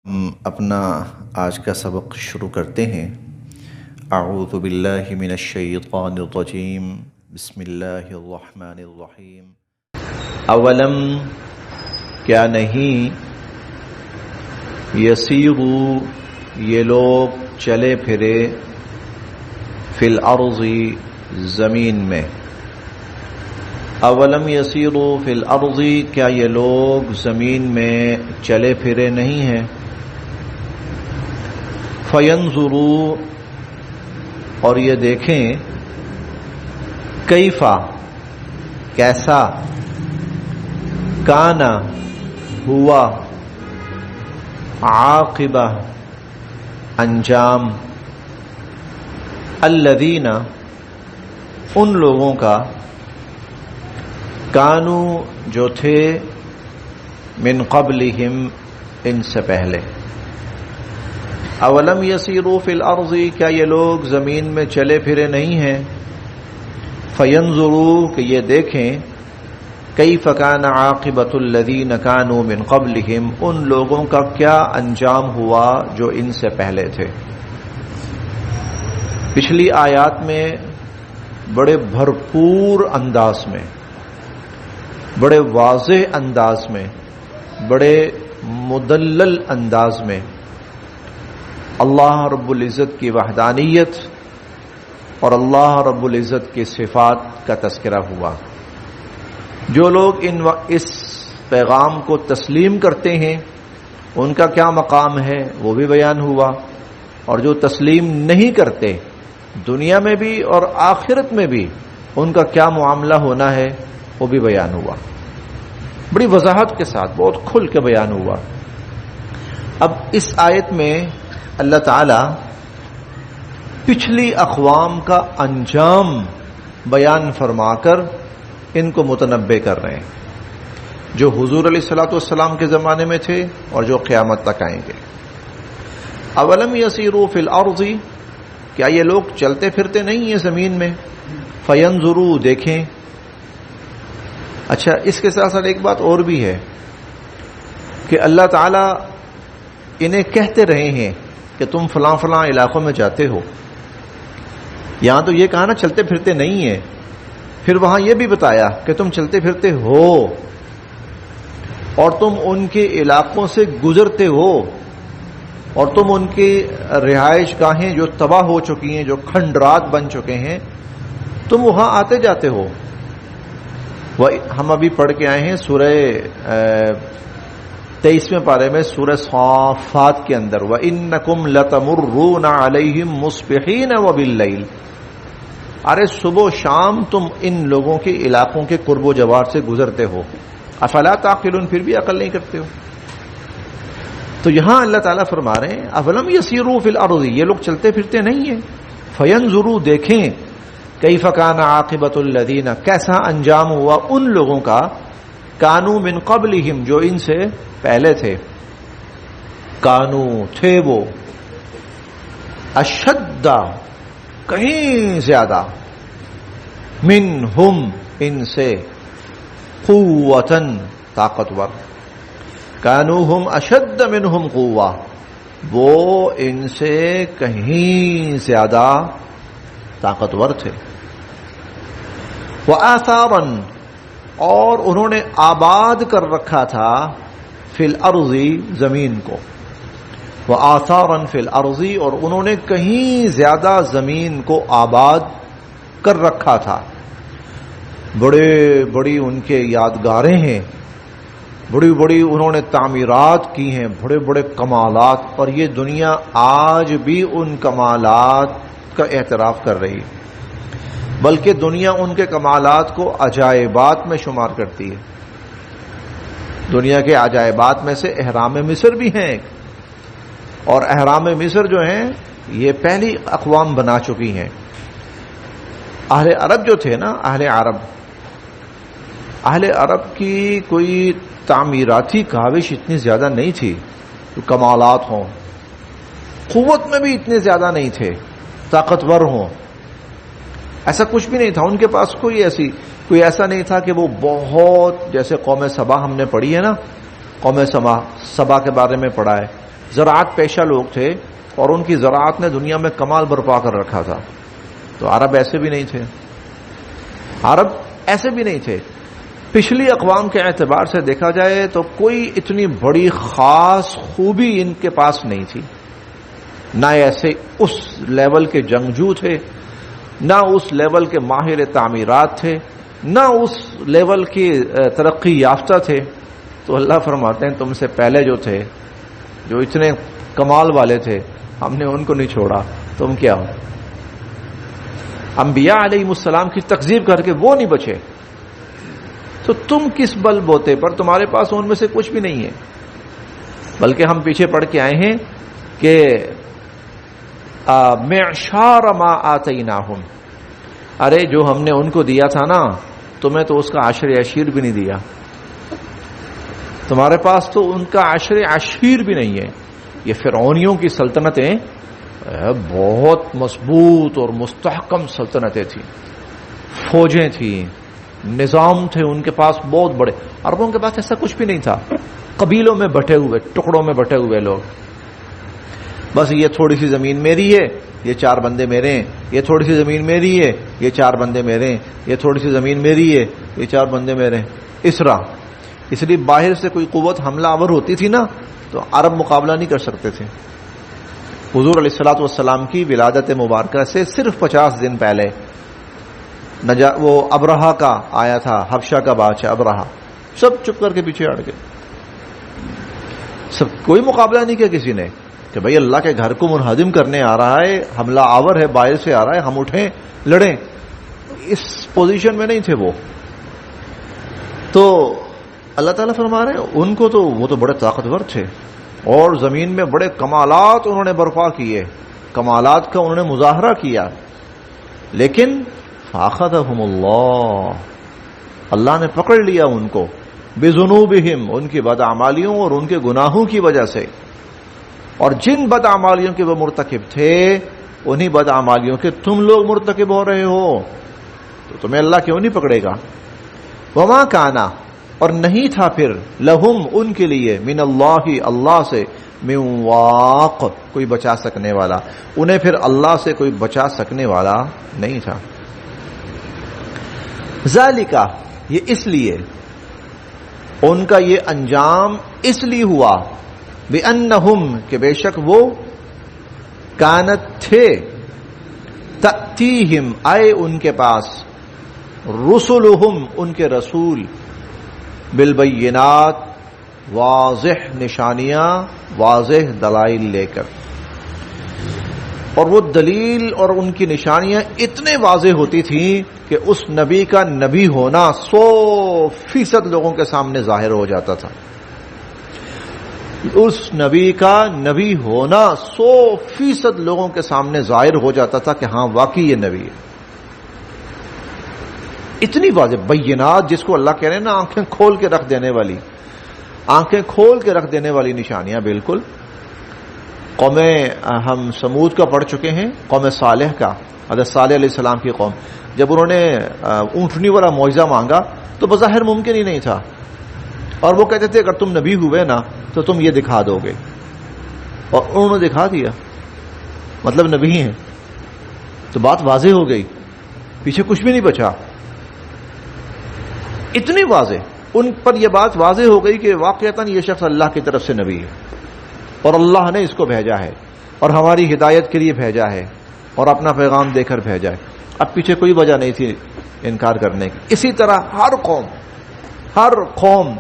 ہم اپنا آج کا سبق شروع کرتے ہیں۔ اعوذ باللہ من الشیطان الرجیم، بسم اللہ الرحمن الرحیم۔ اولم کیا نہیں، یسیرو یہ لوگ چلے پھرے، فی الارض زمین میں۔ اولم یسیرو فی الارض کیا یہ لوگ زمین میں چلے پھرے نہیں ہیں؟ فینظروا اور یہ دیکھیں، کیفا کیسا، کانا ہوا، عاقبہ انجام، الذین ان لوگوں کا، کانو جو تھے، من قبلہم ان سے پہلے۔ اولم یسیروا فی الارض کیا یہ لوگ زمین میں چلے پھرے نہیں ہیں؟ فینظروا کہ یہ دیکھیں، کیف کان عاقبۃ الذین کانوا من قبلہم ان لوگوں کا کیا انجام ہوا جو ان سے پہلے تھے۔ پچھلی آیات میں بڑے بھرپور انداز میں، بڑے واضح انداز میں، بڑے مدلل انداز میں اللہ رب العزت کی وحدانیت اور اللہ رب العزت کی صفات کا تذکرہ ہوا۔ جو لوگ اس پیغام کو تسلیم کرتے ہیں ان کا کیا مقام ہے وہ بھی بیان ہوا، اور جو تسلیم نہیں کرتے دنیا میں بھی اور آخرت میں بھی ان کا کیا معاملہ ہونا ہے وہ بھی بیان ہوا، بڑی وضاحت کے ساتھ، بہت کھل کے بیان ہوا۔ اب اس آیت میں اللہ تعالی پچھلی اقوام کا انجام بیان فرما کر ان کو متنبع کر رہے ہیں، جو حضور علیہ الصلوۃ والسلام کے زمانے میں تھے اور جو قیامت تک آئیں گے۔ اولم یسیروا فی الارض کیا یہ لوگ چلتے پھرتے نہیں ہیں زمین میں؟ فینظروا دیکھیں۔ اچھا، اس کے ساتھ ساتھ ایک بات اور بھی ہے کہ اللہ تعالی انہیں کہتے رہے ہیں کہ تم فلاں فلاں علاقوں میں جاتے ہو، یہاں تو یہ کہا نا چلتے پھرتے نہیں ہیں، پھر وہاں یہ بھی بتایا کہ تم چلتے پھرتے ہو اور تم ان کے علاقوں سے گزرتے ہو، اور تم ان کی رہائش گاہیں جو تباہ ہو چکی ہیں، جو کھنڈرات بن چکے ہیں، تم وہاں آتے جاتے ہو۔ ہم ابھی پڑھ کے آئے ہیں سورہ 23ویں پارے میں، سورہ صافات کے اندر، وَإِنَّكُمْ لَتَمُرُّونَ عَلَيْهِمْ مُصْبِحِينَ وَبِاللَّيْلِ، ارے صبح و شام تم ان لوگوں کے علاقوں کے قرب و جوار سے گزرتے ہو، افلا تعقلون پھر بھی عقل نہیں کرتے ہو۔ تو یہاں اللہ تعالیٰ فرما رہے ہیں اولم یسیروا فی الارض یہ لوگ چلتے پھرتے نہیں ہیں، فینظروا دیکھیں، کیف کان عاقبۃ الذین کیسا انجام ہوا ان لوگوں کا، کانوا من قبلہم جو ان سے پہلے تھے، کانو تھے وہ، اشد کہیں زیادہ، منہم ان سے، قوتاً طاقتور، کانو ہم اشد منہم قوہ وہ ان سے کہیں زیادہ طاقتور تھے، وآثاراً اور انہوں نے آباد کر رکھا تھا، فی الارض زمین کو، وآثاراً فی الارض اور انہوں نے کہیں زیادہ زمین کو آباد کر رکھا تھا، بڑے بڑی ان کے یادگاریں ہیں، بڑی بڑی انہوں نے تعمیرات کی ہیں، بڑے بڑے کمالات، اور یہ دنیا آج بھی ان کمالات کا اعتراف کر رہی ہے، بلکہ دنیا ان کے کمالات کو عجائبات میں شمار کرتی ہے۔ دنیا کے عجائبات میں سے اہرام مصر بھی ہیں، اور اہرام مصر جو ہیں یہ پہلی اقوام بنا چکی ہیں۔ اہل عرب جو تھے نا، اہل عرب کی کوئی تعمیراتی کاوش اتنی زیادہ نہیں تھی تو کمالات ہوں، قوت میں بھی اتنے زیادہ نہیں تھے، طاقتور ہوں، ایسا کچھ بھی نہیں تھا ان کے پاس۔ کوئی ایسا نہیں تھا کہ وہ بہت، جیسے قوم سبا ہم نے پڑھی ہے نا، قوم سبا کے بارے میں پڑھا ہے زراعت پیشہ لوگ تھے اور ان کی زراعت نے دنیا میں کمال برپا کر رکھا تھا. تو عرب ایسے بھی نہیں تھے، عرب ایسے بھی نہیں تھے. پچھلی اقوام کے اعتبار سے دیکھا جائے تو کوئی اتنی بڑی خاص خوبی ان کے پاس نہیں تھی. نہ ایسے اس لیول کے جنگجو تھے، نہ اس لیول کے ماہر تعمیرات تھے، نہ اس لیول کی ترقی یافتہ تھے. تو اللہ فرماتے ہیں تم سے پہلے جو تھے، جو اتنے کمال والے تھے، ہم نے ان کو نہیں چھوڑا. تم کیا ہو؟ انبیاء علیہ السلام کی تکذیب کر کے وہ نہیں بچے، تو تم کس بل بوتے پر؟ تمہارے پاس ان میں سے کچھ بھی نہیں ہے. بلکہ ہم پیچھے پڑھ کے آئے ہیں کہ معشار ما آتیناہم، ارے جو ہم نے ان کو دیا تھا نا، تمہیں تو اس کا عشر عشیر بھی نہیں دیا. تمہارے پاس تو ان کا عشر عشیر بھی نہیں ہے. یہ فرعونیوں کی سلطنتیں بہت مضبوط اور مستحکم سلطنتیں تھیں، فوجیں تھیں، نظام تھے ان کے پاس بہت بڑے. عربوں کے پاس ایسا کچھ بھی نہیں تھا. قبیلوں میں بٹے ہوئے، ٹکڑوں میں بٹے ہوئے لوگ. بس یہ تھوڑی سی زمین میری ہے، یہ 4 بندے میرے ہیں. یہ تھوڑی سی زمین میری ہے، یہ 4 بندے میرے ہیں. یہ تھوڑی سی زمین میری ہے، یہ 4 بندے میرے ہیں. اسرا. اس لیے باہر سے کوئی قوت حملہ آور ہوتی تھی نا، تو عرب مقابلہ نہیں کر سکتے تھے. حضور علیہ الصلوۃ والسلام کی ولادت مبارکہ سے صرف 50 دن پہلے وہ ابرہا کا آیا تھا، حبشہ کا بادشاہ ابرہا. سب چپ کر کے پیچھے ہٹ گئے. سب کوئی مقابلہ نہیں کیا کسی نے کہ بھائی اللہ کے گھر کو منہدم کرنے آ رہا ہے، حملہ آور ہے، باہر سے آ رہا ہے، ہم اٹھیں لڑیں. اس پوزیشن میں نہیں تھے وہ. تو اللہ تعالیٰ فرما رہے ہیں ان کو تو وہ تو بڑے طاقتور تھے اور زمین میں بڑے کمالات انہوں نے برپا کیے، کمالات کا انہوں نے مظاہرہ کیا. لیکن فاخذہم اللہ نے پکڑ لیا ان کو بذنوبہم، ان کی بداعمالیوں اور ان کے گناہوں کی وجہ سے. اور جن بداعمالیوں کے وہ مرتکب تھے، انہی بداعمالیوں کے تم لوگ مرتکب ہو رہے ہو، تو تمہیں اللہ کیوں نہیں پکڑے گا. وما کانا، اور نہیں تھا پھر، لہم ان کے لیے، من اللہ اللہ سے، من واق کوئی بچا سکنے والا، انہیں پھر اللہ سے کوئی بچا سکنے والا نہیں تھا. ذالکہ، یہ اس لیے، ان کا یہ انجام اس لیے ہوا، بِأَنَّهُمْ کہ بے شک وہ، کانت تھے، تأتیہم آئے ان کے پاس، رسلہم ان کے رسول، بالبینات واضح نشانیاں، واضح دلائل لے کر. اور وہ دلیل اور ان کی نشانیاں اتنے واضح ہوتی تھیں کہ اس نبی کا نبی ہونا 100% لوگوں کے سامنے ظاہر ہو جاتا تھا. اس نبی کا نبی ہونا 100% لوگوں کے سامنے ظاہر ہو جاتا تھا کہ ہاں واقعی یہ نبی ہے. اتنی واضح بینات، جس کو اللہ کہہ رہے ہیں نا آنکھیں کھول کے رکھ دینے والی، آنکھیں کھول کے رکھ دینے والی نشانیاں. بالکل قوم ہم سمود کا پڑھ چکے ہیں، قوم صالح کا، حضرت صالح علیہ السلام کی قوم. جب انہوں نے اونٹنی والا معجزہ مانگا تو بظاہر ممکن ہی نہیں تھا، اور وہ کہتے تھے اگر تم نبی ہوئے نا تو تم یہ دکھا دو گے، اور انہوں نے دکھا دیا، مطلب نبی ہیں. تو بات واضح ہو گئی، پیچھے کچھ بھی نہیں بچا. اتنی واضح ان پر یہ بات واضح ہو گئی کہ واقعتاً یہ شخص اللہ کی طرف سے نبی ہے، اور اللہ نے اس کو بھیجا ہے، اور ہماری ہدایت کے لیے بھیجا ہے، اور اپنا پیغام دے کر بھیجا ہے. اب پیچھے کوئی وجہ نہیں تھی انکار کرنے کی. اسی طرح ہر قوم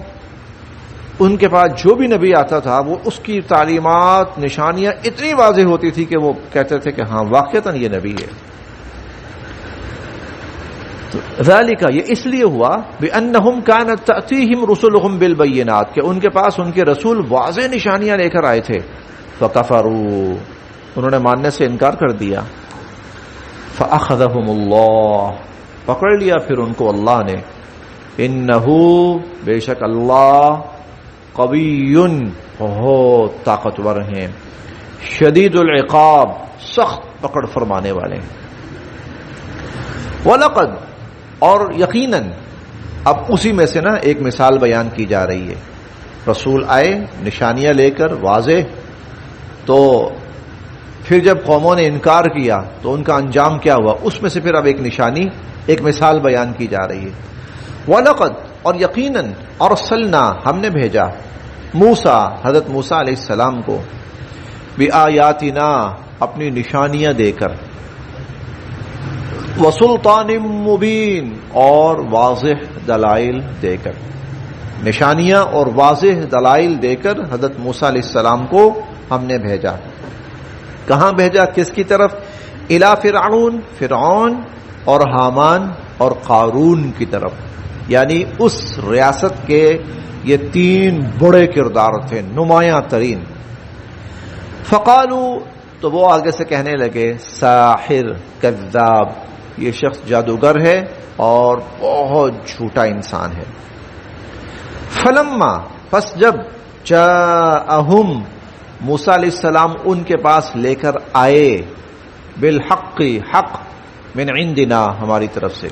ان کے پاس جو بھی نبی آتا تھا، وہ اس کی تعلیمات، نشانیاں اتنی واضح ہوتی تھی کہ وہ کہتے تھے کہ ہاں واقعتاً یہ نبی ہے. ذالک، یہ اس لیے ہوا، بِأَنَّهُمْ كَانَتْ تَأْتِيهِمْ رُسُلُهُمْ بِالْبَيِّنَاتِ کہ ان کے پاس ان کے رسول واضح نشانیاں لے کر آئے تھے. فَكَفَرُوا، انہوں نے ماننے سے انکار کر دیا. فَأَخَذَهُمُ اللَّهُ، پکڑ لیا پھر ان کو اللہ نے. إِنَّهُ، بے شک اللہ، قَوِيٌّ بہت طاقتور ہیں، شدید العقاب، سخت پکڑ فرمانے والے ہیں. وَلَقَدْ، اور یقیناً، اب اسی میں سے نا ایک مثال بیان کی جا رہی ہے. رسول آئے نشانیاں لے کر واضح، تو پھر جب قوموں نے انکار کیا تو ان کا انجام کیا ہوا، اس میں سے پھر اب ایک نشانی، ایک مثال بیان کی جا رہی ہے. وَلَقَدْ اور یقیناً ارسلنا ہم نے بھیجا موسیٰ حضرت موسیٰ علیہ السلام کو بِآیاتنا اپنی نشانیاں دے کر، وَسُلْطَانٍ مُبِينٍ اور واضح دلائل دے کر، نشانیاں اور واضح دلائل دے کر حضرت موسیٰ علیہ السلام کو ہم نے بھیجا. کہاں بھیجا؟ کس کی طرف؟ الی فرعون، فرعون اور حامان اور قارون کی طرف، یعنی اس ریاست کے یہ تین بڑے کردار تھے، نمایاں ترین. فقالو تو وہ آگے سے کہنے لگے ساحر، کذاب، یہ شخص جادوگر ہے اور بہت جھوٹا انسان ہے. فلما پس جب جاءہم موسیٰ علیہ السلام ان کے پاس لے کر آئے، بالحق حق، من عندنا ہماری طرف سے،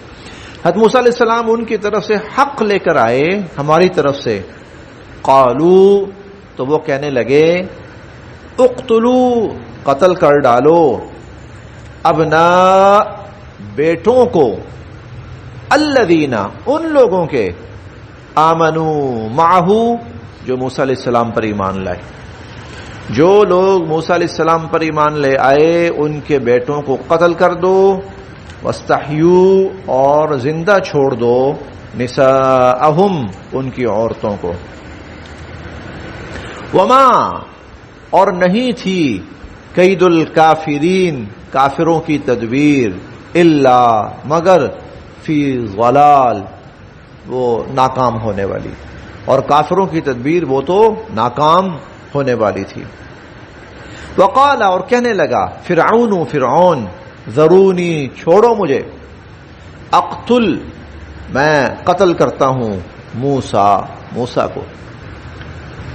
حضرت موسیٰ علیہ السلام ان کی طرف سے حق لے کر آئے ہماری طرف سے، قالو تو وہ کہنے لگے اقتلو قتل کر ڈالو، ابناء بیٹوں کو، الذین ان لوگوں کے، آمنو معہ جو موسیٰ علیہ السلام پر ایمان لائے، جو لوگ موسیٰ علیہ السلام پر ایمان لے آئے ان کے بیٹوں کو قتل کر دو، واستحیوا اور زندہ چھوڑ دو، نساءہم ان کی عورتوں کو، وما اور نہیں تھی کید الکافرین کافروں کی تدبیر، الا مگر فی ضلال وہ ناکام ہونے والی، اور کافروں کی تدبیر وہ تو ناکام ہونے والی تھی. وقال اور کہنے لگا فرعون، فرعون، ذرونی چھوڑو مجھے، اقتل میں قتل کرتا ہوں، موسیٰ موسیٰ کو،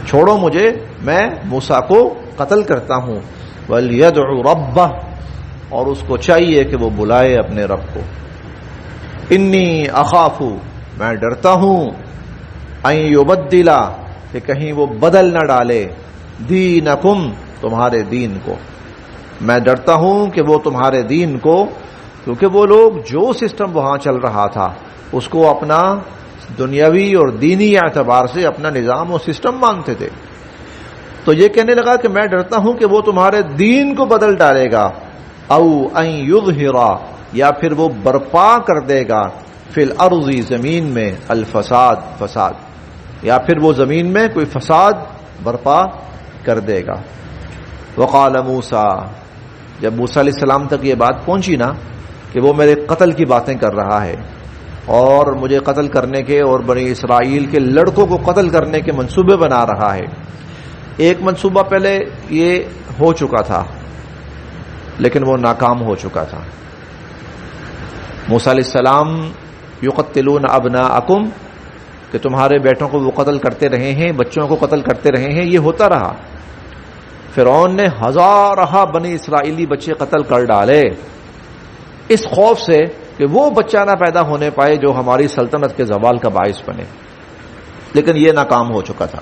چھوڑو مجھے میں موسیٰ کو قتل کرتا ہوں، وَلْيَدْعُ رَبَّهُ اور اس کو چاہیے کہ وہ بلائے اپنے رب کو، انی اخاف میں ڈرتا ہوں، ان یبدل کہ کہیں وہ بدل نہ ڈالے، دینکم تمہارے دین کو، میں ڈرتا ہوں کہ وہ تمہارے دین کو، کیونکہ وہ لوگ جو سسٹم وہاں چل رہا تھا اس کو اپنا دنیاوی اور دینی اعتبار سے اپنا نظام و سسٹم مانتے تھے. تو یہ کہنے لگا کہ میں ڈرتا ہوں کہ وہ تمہارے دین کو بدل ڈالے گا، او ان یظہر یا پھر وہ برپا کر دے گا، فی الارض زمین میں، الفساد فساد، یا پھر وہ زمین میں کوئی فساد برپا کر دے گا. وقال موسیٰ جب موسیٰ علیہ السلام تک یہ بات پہنچی نا کہ وہ میرے قتل کی باتیں کر رہا ہے اور مجھے قتل کرنے کے اور بنی اسرائیل کے لڑکوں کو قتل کرنے کے منصوبے بنا رہا ہے. ایک منصوبہ پہلے یہ ہو چکا تھا لیکن وہ ناکام ہو چکا تھا. موسیٰ علیہ السلام یقتلون ابناءکم کہ تمہارے بیٹوں کو وہ قتل کرتے رہے ہیں، بچوں کو قتل کرتے رہے ہیں، یہ ہوتا رہا. فرعون نے ہزارہ بنی اسرائیلی بچے قتل کر ڈالے اس خوف سے کہ وہ بچہ نہ پیدا ہونے پائے جو ہماری سلطنت کے زوال کا باعث بنے. لیکن یہ ناکام ہو چکا تھا،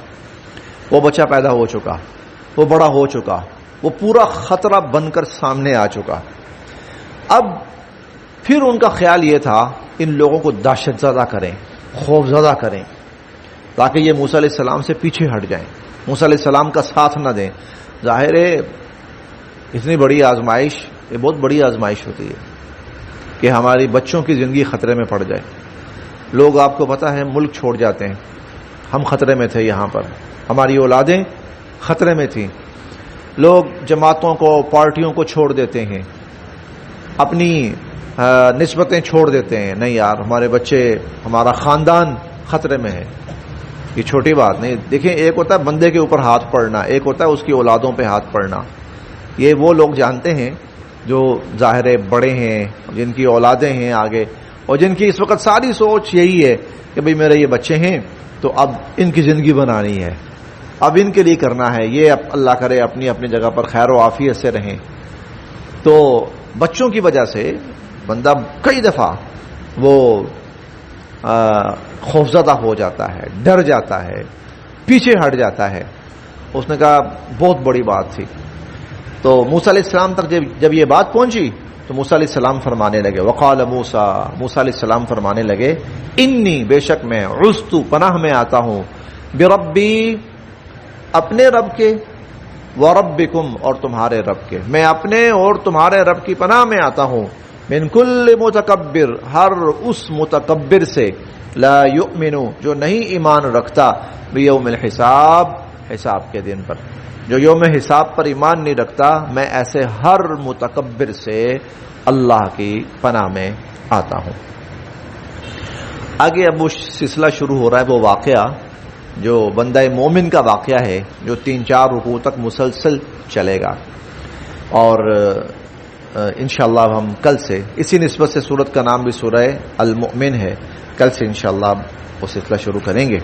وہ بچہ پیدا ہو چکا، وہ بڑا ہو چکا، وہ پورا خطرہ بن کر سامنے آ چکا. اب پھر ان کا خیال یہ تھا ان لوگوں کو دہشت زدہ کریں، خوف زدہ کریں، تاکہ یہ موسیٰ علیہ السلام سے پیچھے ہٹ جائیں، موسیٰ علیہ السلام کا ساتھ نہ دیں. ظاہر ہے اتنی بڑی آزمائش، یہ بہت بڑی آزمائش ہوتی ہے کہ ہماری بچوں کی زندگی خطرے میں پڑ جائے. لوگ آپ کو پتہ ہے ملک چھوڑ جاتے ہیں، ہم خطرے میں تھے، یہاں پر ہماری اولادیں خطرے میں تھیں. لوگ جماعتوں کو، پارٹیوں کو چھوڑ دیتے ہیں، اپنی نسبتیں چھوڑ دیتے ہیں، نہیں یار ہمارے بچے، ہمارا خاندان خطرے میں ہے. یہ چھوٹی بات نہیں. دیکھیں ایک ہوتا ہے بندے کے اوپر ہاتھ پڑنا، ایک ہوتا ہے اس کی اولادوں پہ ہاتھ پڑنا. یہ وہ لوگ جانتے ہیں جو ظاہر بڑے ہیں، جن کی اولادیں ہیں آگے، اور جن کی اس وقت ساری سوچ یہی ہے کہ بھئی میرے یہ بچے ہیں تو اب ان کی زندگی بنانی ہے، اب ان کے لیے کرنا ہے، یہ اب اللہ کرے اپنی اپنی جگہ پر خیر و عافیت سے رہیں. تو بچوں کی وجہ سے بندہ کئی دفعہ وہ خوفزدہ ہو جاتا ہے، ڈر جاتا ہے، پیچھے ہٹ جاتا ہے. اس نے کہا بہت بڑی بات تھی. تو موسیٰ علیہ السلام تک جب یہ بات پہنچی تو موسیٰ علیہ السلام فرمانے لگے، وقال موسیٰ علیہ السلام فرمانے لگے، انی بے شک میں عزت پناہ میں آتا ہوں، بربی اپنے رب کے، وربکم اور تمہارے رب کے، میں اپنے اور تمہارے رب کی پناہ میں آتا ہوں، من کل متکبر ہر اس متکبر سے، لا یؤمن جو نہیں ایمان رکھتا، بیوم الحساب حساب کے دن پر، جو یوم حساب پر ایمان نہیں رکھتا، میں ایسے ہر متکبر سے اللہ کی پناہ میں آتا ہوں۔ آگے اب وہ سلسلہ شروع ہو رہا ہے، وہ واقعہ جو بندہ مومن کا واقعہ ہے، جو 3-4 رکوع تک مسلسل چلے گا، اور انشاءاللہ ہم کل سے اسی نسبت سے سورت کا نام بھی سورہ المؤمن ہے، کل سے انشاءاللہ وہ سلسلہ شروع کریں گے۔